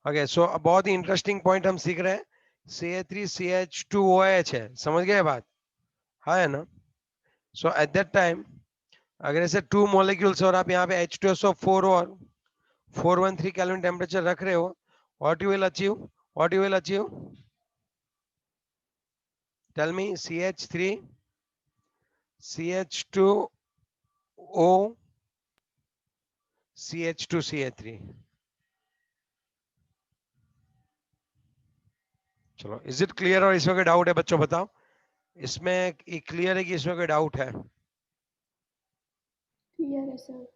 Okay, सो बहुत ही interesting point हम सीख रहे हैं। CH3CH2OH है, समझ गए बात? हाँ है ना? सो एट दैट टाइम अगर ऐसे 2 मॉलिक्यूल्स और आप यहाँ पे H2SO4 और 413 केल्विन टेम्परेचर रख रहे हो, what you will achieve? What you will achieve? Tell me. CH3 CH2O CH2CH3। चलो, इज इट क्लियर? और इसमें कोई डाउट है बच्चों? बताओ, इसमें क्लियर है कि इसमें कोई डाउट है? क्लियर है सर।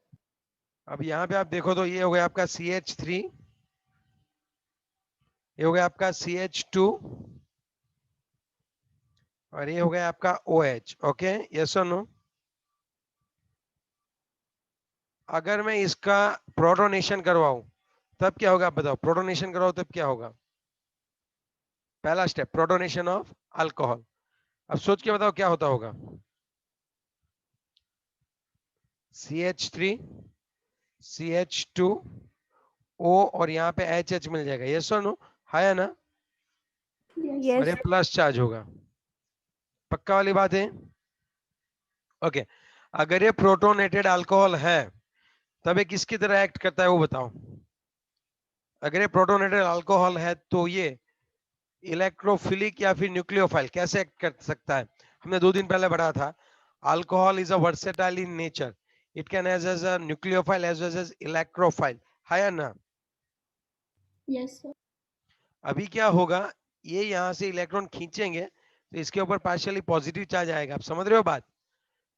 अब यहाँ पे आप देखो तो ये हो गया आपका CH3, ये हो गया आपका CH2 और ये हो गया आपका OH। ओके, यस और नो? अगर मैं इसका प्रोटोनेशन करवाऊं तब क्या होगा? आप बताओ, प्रोटोनेशन करवाओ तब क्या होगा? पहला स्टेप, प्रोटोनेशन ऑफ अल्कोहल। अब सोच के बताओ क्या होता होगा? CH3 CH2O और यहाँ पे HH मिल जाएगा, यस और नो? है या ना? और ये यस। प्लस चार्ज होगा, पक्का वाली बात है? ओके, अगर ये प्रोटोनेटेड अल्कोहल है तब ये किसकी तरह एक्ट करता है वो बताओ? अगर ये प्रोटोनेटेड अल्कोहल है तो ये इलेक्ट्रोफिलिक या फिर न्यूक्लियोफाइल कैसे एक्ट कर सकता है? हमने 2 दिन पहले पढ़ा था, alcohol is a versatile in nature, it can as a nucleophile as well as electrophile, है या ना? Yes sir. अभी क्या होगा, ये यहाँ से इलेक्ट्रॉन खींचेंगे तो इसके ऊपर पार्शियली पॉजिटिव चार्ज आएगा, आप समझ रहे हो बात?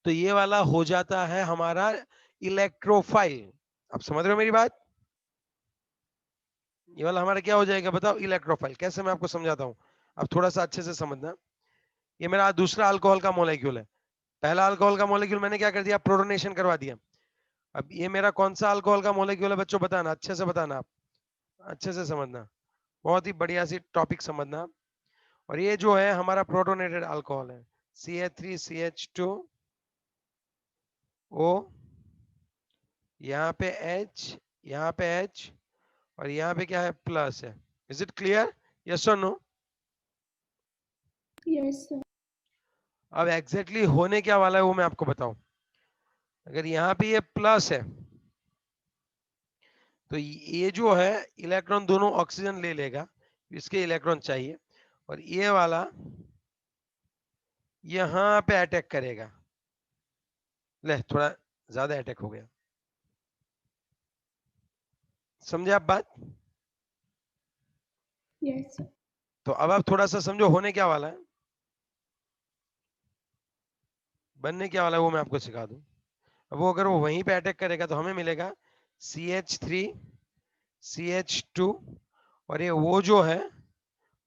तो ये वाला हो जाता है हमारा इलेक्ट्रोफाइल। आप समझ रहे हो मेरी बात? ये वाला हमारा क्या हो जाएगा बताओ? इलेक्ट्रोफाइल। कैसे, मैं आपको समझाता हूँ, अब थोड़ा सा अच्छे से समझना। ये मेरा दूसरा अल्कोहल का मोलेक्यूल है, पहला अल्कोहल का मोलेक्यूल मैंने क्या कर दिया? प्रोटोनेशन करवा दिया। अब ये मेरा कौन सा अल्कोहल का मोलेक्यूल है बच्चों? बताना, अच्छे से बताना, आप अच्छे से समझना, बहुत ही बढ़िया सी टॉपिक समझना। और ये जो है हमारा प्रोटोनेटेड अल्कोहल है, CH3CH2O, यहाँ पे H, यहाँ पे H और यहाँ पे क्या है? प्लस है। Is it clear? यस और नो? Yes sir. अब एग्जैक्टली होने क्या वाला है वो मैं आपको बताऊं। अगर यहाँ पे ये प्लस है तो ये जो है इलेक्ट्रॉन दोनों ऑक्सीजन ले लेगा, इसके इलेक्ट्रॉन चाहिए, और ये वाला यहां पे अटैक करेगा। ले, थोड़ा ज्यादा अटैक हो गया, समझे आप बात? Yes sir. तो अब आप थोड़ा सा समझो होने क्या वाला है, बनने क्या वाला है वो मैं आपको सिखा दूं। अब वो अगर वो वहीं पे अटैक करेगा तो हमें मिलेगा CH3CH2, और ये वो जो है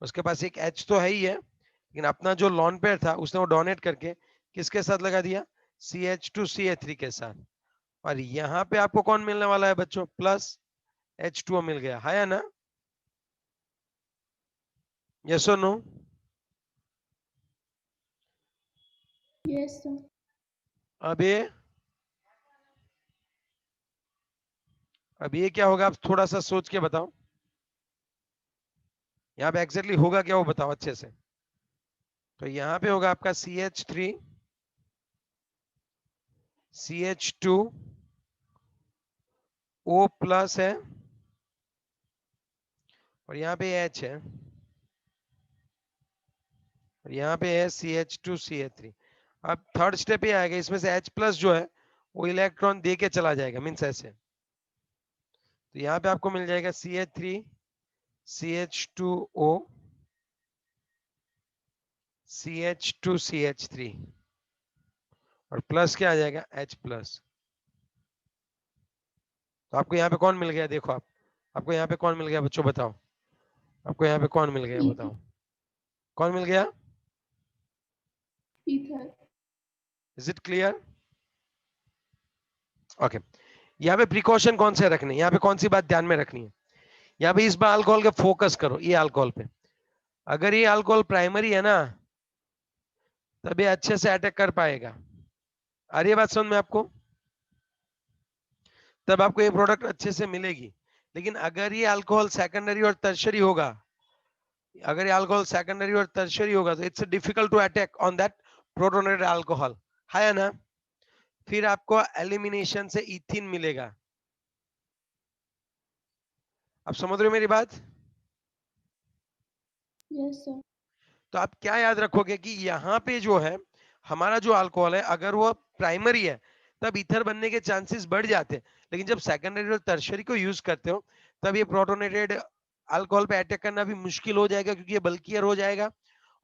उसके पास एक H तो है ही है, लेकिन अपना जो लॉन पेयर था उसने वो डोनेट करके किसके साथ लगा दिया? CH2CH3 के साथ। और यहाँ पे आपको कौन मिलने वाला है बच्चों? प्लस H2O मिल गया, है या ना? यस और नो? Yes sir. अब ये क्या होगा? आप थोड़ा सा सोच के बताओ, यहाँ पे एग्जैक्टली होगा क्या वो बताओ अच्छे से। तो यहाँ पे होगा आपका CH3 CH2 O प्लस है और यहाँ पे H है और यहाँ पे है CH2CH3। अब थर्ड स्टेप ये आएगा, इसमें से H प्लस जो है वो इलेक्ट्रॉन दे के चला जाएगा, मीन्स ऐसे। तो यहाँ पे आपको मिल जाएगा CH3 CH2O CH2CH3 और प्लस क्या आ जाएगा? H plus. तो आपको यहाँ पे कौन मिल गया? देखो आप, आपको यहाँ पे कौन मिल गया बच्चों? बताओ, आपको यहाँ पे कौन मिल गया? ईथर। बताओ, कौन मिल गया? Ether. Is it clear? Okay, यहाँ पे प्रिकॉशन कौन से रखने, यहाँ पे कौन सी बात ध्यान में रखनी है? यहाँ पे इस बार अल्कोहल के फोकस करो, ये अल्कोहल पे। अगर ये अल्कोहल प्राइमरी है ना तब ये अच्छे से अटैक कर पाएगा। आ रही है बात समझ में आपको? तब आपको ये प्रोडक्ट अच्छे से मिलेगी। लेकिन अगर ये अल्कोहल सेकेंडरी और टर्शरी होगा, अगर ये अल्कोहल सेकेंडरी और टर्शरी होगा तो it's difficult to attack on that protonated alcohol, है ना। फिर आपको एलिमिनेशन से इथिन मिलेगा। आप समझ रहे हो मेरी बात? Yes, sir. तो आप क्या याद रखोगे कि यहाँ पे जो है हमारा जो अल्कोहल है, अगर वो प्राइमरी है तब ईथर बनने के चांसेस बढ़ जाते हैं, लेकिन जब सेकेंडरी और टर्शरी को यूज करते हो तब ये प्रोटोनेटेड अल्कोहल पे अटैक करना भी मुश्किल हो जाएगा, क्योंकि ये बल्कियर हो जाएगा।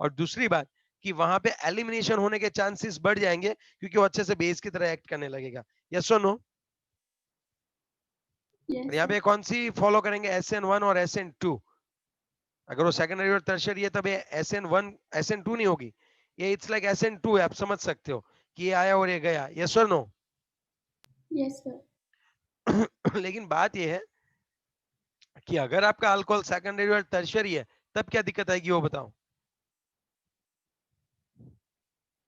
और दूसरी बात कि वहां पे एलिमिनेशन होने के चांसेस बढ़ जाएंगे, क्योंकि वो अच्छे से बेस की तरह एक्ट करने लगेगा। यस और नो? Yes, यहाँ sir. पे कौन सी फॉलो करेंगे, SN1 और SN2? अगर वो सेकेंडरी और टर्शरी है तब ये SN1 SN2 नहीं होगी, ये इट्स लाइक SN2 है। आप समझ सकते हो कि ये आया और ये गया। यस और नो? Yes, sir. लेकिन बात ये है कि अगर आपका अल्कोहल सेकेंडरी और टर्शरी है तब क्या दिक्कत आएगी वो बताओ।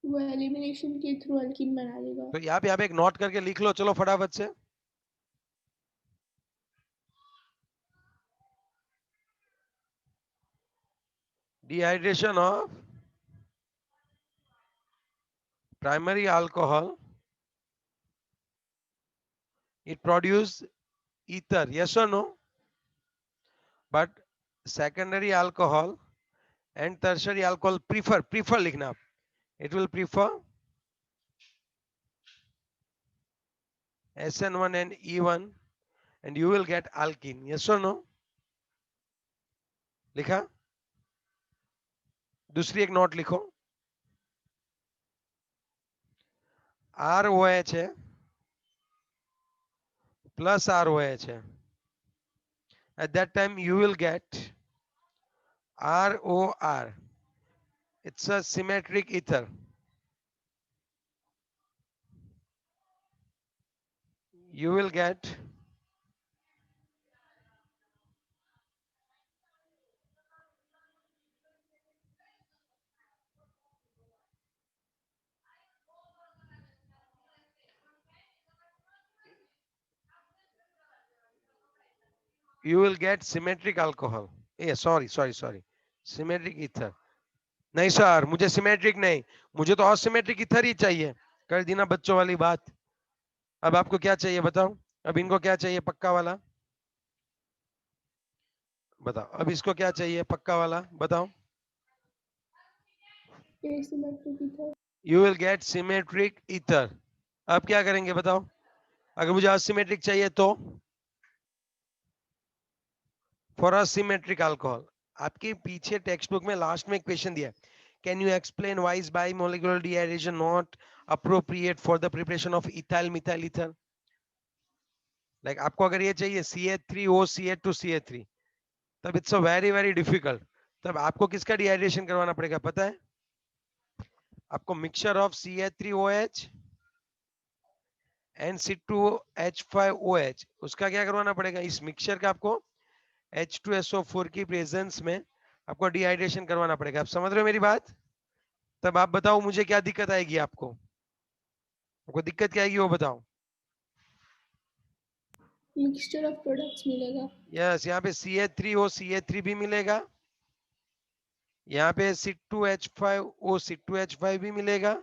वो एलिमिनेशन के थ्रू अल्कीन बना देगा। तो यहाँ पे एक नोट करके लिख लो, चलो फटाफट से। Dehydration of primary alcohol, it produce ether, yes or no? But secondary alcohol and tertiary alcohol prefer लिखना आप, it will prefer SN1 and E1 and you will get alkene, yes or no? लिखा? दूसरी एक note लिखो, ROH है plus ROH है, at that time you will get ROR, it's a symmetric ether, you will get symmetric alcohol, sorry symmetric ether। नहीं sir, मुझे symmetric नहीं, मुझे तो असिमेट्रिक इथर ही चाहिए। कर दी ना बच्चों वाली बात। अब आपको क्या चाहिए बताओ, अब इनको क्या चाहिए पक्का वाला बताओ, अब इसको क्या चाहिए पक्का वाला बताओ। Asymmetric ether. You will get symmetric ether. अब क्या करेंगे बताओ, अगर मुझे असिमेट्रिक चाहिए तो फॉर असिमेट्रिक अल्कोहल, आपके पीछे टेक्स्ट बुक में लास्ट में एक क्वेश्चन दिया है, can you explain why is bimolecular dehydration not appropriate for the preparation of ethyl methyl ether. Like आपको अगर ये चाहिए CH3OCH2CH3, तब it's a very very difficult, तब आपको किसका डिहाइड्रेशन करवाना पड़ेगा पता है? आपको mixture of CH3OH and C2H5OH, उसका क्या करवाना पड़ेगा, इस मिक्सचर का आपको H2SO4 की प्रेजेंस में आपको डिहाइड्रेशन करवाना पड़ेगा। आप समझ रहे हो मेरी बात? तब आप बताओ मुझे क्या दिक्कत आएगी, आपको दिक्कत क्या आएगी वो बताओ। मिक्सचर ऑफ प्रोडक्ट्स मिलेगा। यस, यहाँ पे CH3O CH3 भी मिलेगा, यहाँ पे C2H5O C2H5 भी मिलेगा,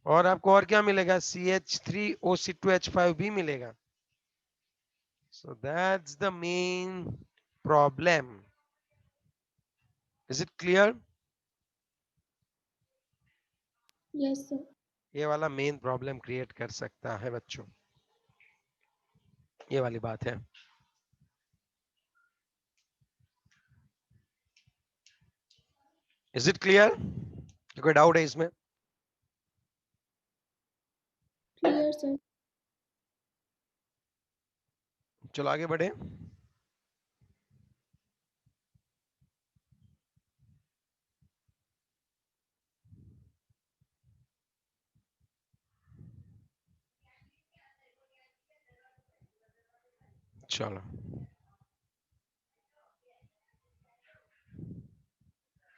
और आपको और क्या मिलेगा, CH3OC2H5 भी मिलेगा। So that's the main problem. Is it clear? Yes sir. ये वाला मेन प्रॉब्लम क्रिएट कर सकता है बच्चों, ये वाली बात है। Is it clear? कोई डाउट है इसमें? Clear sir. चलो आगे बढ़े। चलो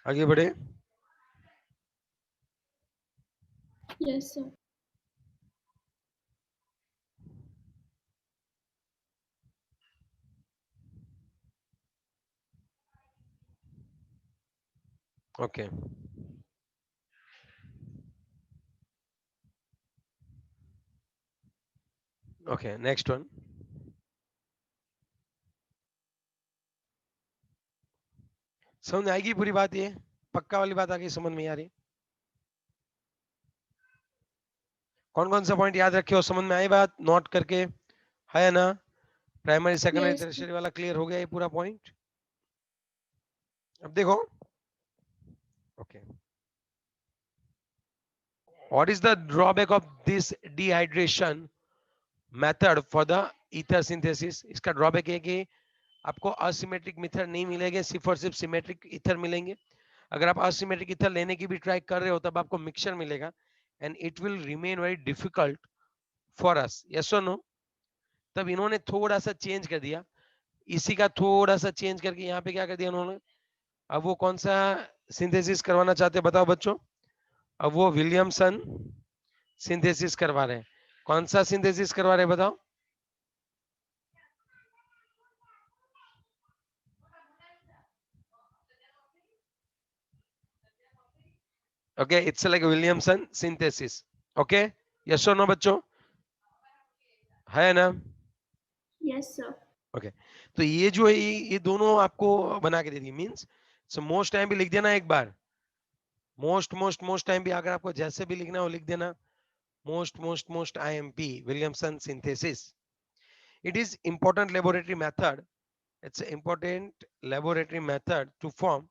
आगे बढ़े। Yes sir. Okay okay, next one. समझ में आएगी पूरी बात? ये पक्का वाली बात आ गई, समझ में आ रही? कौन कौन सा पॉइंट याद रखे हो, समझ में आई बात, नोट करके, है ना? Primary secondary Yes. टर्शियरी वाला क्लियर हो गया ये पूरा पॉइंट? अब देखो, okay, what is the drawback of this dehydration method for the ether synthesis? इसका ड्रॉबैक है कि आपको असिमेट्रिक मेथड नहीं मिलेंगे, सिर्फ और सिर्फ सिमेट्रिक ईथर मिलेंगे। अगर आप असिमेट्रिक ईथर लेने की भी ट्राई कर रहे हो तब आपको मिक्सचर मिलेगा, and it will remain very difficult for us, yes और नो? तब इन्होंने थोड़ा सा चेंज कर दिया, इसी का थोड़ा सा चेंज करके यहाँ पे क्या कर दिया उन्होंने, अब वो कौन सा सिंथेसिस करवाना चाहते हैं बताओ बच्चों? अब वो विलियमसन सिंथेसिस करवा रहे हैं। कौन सा सिंथेसिस करवा रहे हैं बताओ? Okay, it's like Williamson synthesis. Okay, yes और नो बच्चों? है ना? Yes, sir. ओके, तो ये जो है ये दोनों आपको बना के दे दी, मींस सो मोस्ट टाइम भी लिख देना एक बार, मोस्ट टाइम भी अगर आपको जैसे भी लिखना हो लिख देना, most IMP Williamson synthesis. It is important laboratory method, it's an important laboratory method to form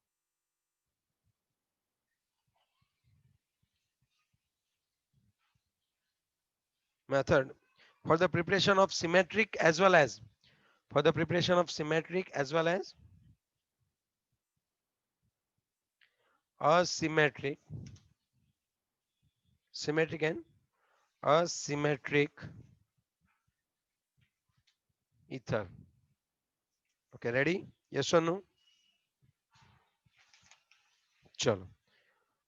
method for the preparation of symmetric as well as for the preparation of symmetric as well as asymmetric, symmetric and asymmetric ether. Okay, ready? Yes or no? चलो,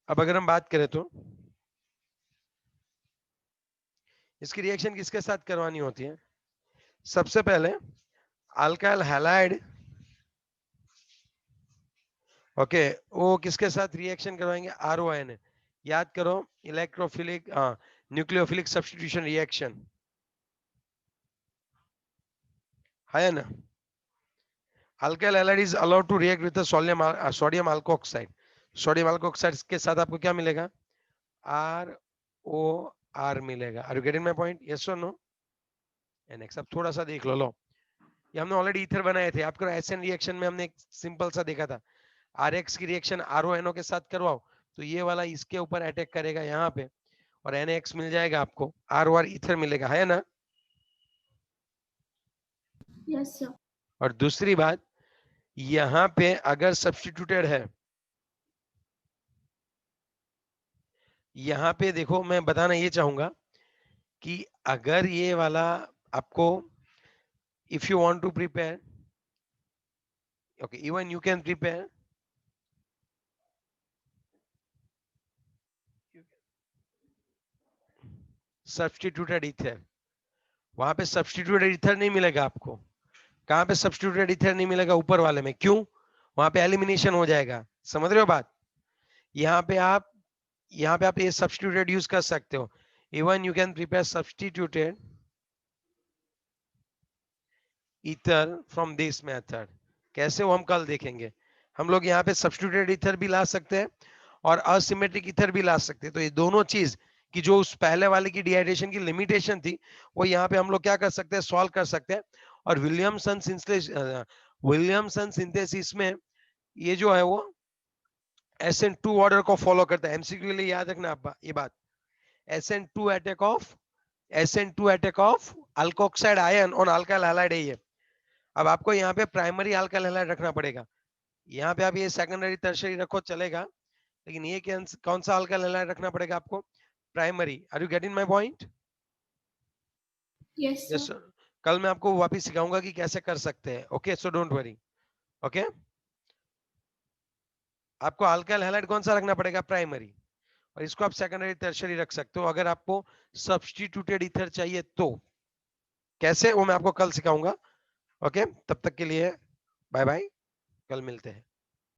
अब अगर हम बात करें तो इसकी reaction किसके साथ करवानी होती है? सबसे पहले अल्काइल हैलाइड, ओके, वो किसके साथ रिएक्शन करवाएंगे? RON, याद करो, इलेक्ट्रोफिलिक न्यूक्लियोफिलिक सब्स्टिट्यूशन रिएक्शन, है ना? Alkyl halide is allowed to react with sodium alkoxide. Sodium alkoxide के साथ आपको क्या मिलेगा? ROR मिलेगा। Are you getting my point? Yes और नो? NX। अब थोड़ा सा देख लो, ये हमने ऑलरेडी ईथर बनाए थे, आपको एसएन रिएक्शन में हमने एक सिंपल सा देखा था, RX की रिएक्शन RONO के साथ करवाओ तो ये वाला इसके ऊपर अटैक करेगा यहाँ पे, और NX मिल जाएगा आपको, ROR ईथर मिलेगा, है ना? Yes, sir. और दूसरी बात, यहाँ पे अगर सब्स्टिट्यूटेड है, यहाँ पे देखो मैं बताना ये चाहूंगा कि अगर ये वाला आपको, if you want to prepare, okay, even you can prepare substituted ether, वहां पे सब्स्टिट्यूटेड ईथर नहीं मिलेगा आपको। कहां पे सब्स्टिट्यूटेड ईथर नहीं मिलेगा? ऊपर वाले में। क्यों? वहां पे एलिमिनेशन हो जाएगा, समझ रहे हो बात? यहाँ पे आप ये सब्स्टिट्यूटेड यूज कर सकते हो, even you can prepare substituted ether from this method. कैसे, वो हम कल देखेंगे। हम लोग यहाँ पे सब्स्टिट्यूटेड ईथर भी ला सकते हैं और असिमेट्रिक ईथर भी ला सकते हैं, तो ये दोनों चीज कि जो उस पहले वाले की डिहाइड्रेशन की लिमिटेशन थी वो यहाँ पे हम लोग क्या कर सकते हैं, सॉल्व कर सकते हैं। और विलियमसन सिंथेसिस में ये जो है वो SN2 ऑर्डर को फॉलो करता है। एमसीक्यू के लिए याद रखना आप ये बात, SN2 attack of alkoxide ion on alkyl halide है ये। अब आपको यहाँ पे प्राइमरी अल्काइल हैलाइड रखना पड़ेगा, यहाँ पे आप ये सेकेंडरी टर्शियरी रखो चलेगा, लेकिन ये कौन सा अल्काइल हैलाइड रखना पड़ेगा आपको? Primary. Are you getting my point? Yes, yes sir. Sir. कल मैं आपको वापस सिखाऊंगा कि कैसे कर सकते हैं, okay, so don't worry. Okay, आपको अल्काइल हैलाइड कौन सा रखना पड़ेगा? प्राइमरी, और इसको आप सेकेंडरी टर्शियरी रख सकते हो अगर आपको सब्स्टिट्यूटेड ईथर चाहिए तो। कैसे, वो मैं आपको कल सिखाऊंगा। ओके, तब तक के लिए बाय बाय, कल मिलते हैं।